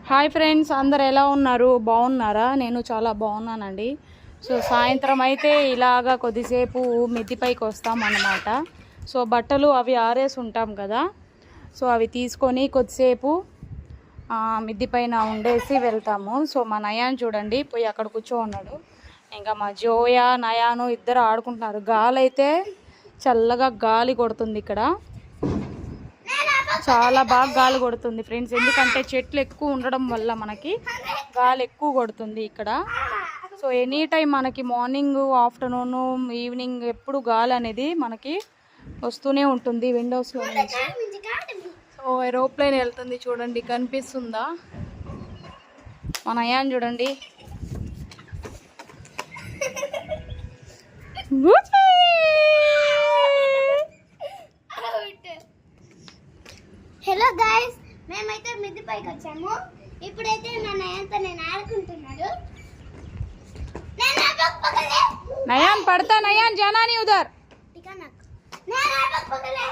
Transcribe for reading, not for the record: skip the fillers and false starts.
Hi friends, అందరు ఎలా ఉన్నారు? బాగున్నారా? నేను చాలా బాగున్నానండి. సో సాయంత్రం అయితే ఇలాగా కొద్దిసేపు మిద్దిపైకి వస్తాం అన్నమాట. సో బట్టలు అవి ఆరేసి ఉంటాం కదా, సో అవి తీసుకొని కొద్దిసేపు మిద్ది పైన ఉండేసి వెళ్తాము. సో మా నయాన్ చూడండి పోయి అక్కడ కూర్చో ఉన్నాడు. ఇంకా మా జోయా నయాను ఇద్దరు ఆడుకుంటున్నారు. గాలి అయితే చల్లగా గాలి కొడుతుంది, ఇక్కడ చాలా బాగా గాలి కొడుతుంది ఫ్రెండ్స్. ఎందుకంటే చెట్లు ఎక్కువ ఉండడం వల్ల మనకి గాలి ఎక్కువ కొడుతుంది ఇక్కడ. సో ఎనీ టైం మనకి మార్నింగ్, ఆఫ్టర్నూన్, ఈవినింగ్ ఎప్పుడు గాలి అనేది మనకి వస్తూనే ఉంటుంది విండోస్లో నుంచి. సో ఏరోప్లేన్ వెళ్తుంది చూడండి, కనిపిస్తుందా? మన అయ్యాన్ని చూడండి. హలో గైస్, మేమైతే మిద్ది పైకి వచ్చాము. ఇప్పుడైతే మా నయాన్తో నేను ఆడుకుంటున్నాడు. నయాన్ పడతా, నయాన్ జానా नहीं उधर. ठीक है ना? నేను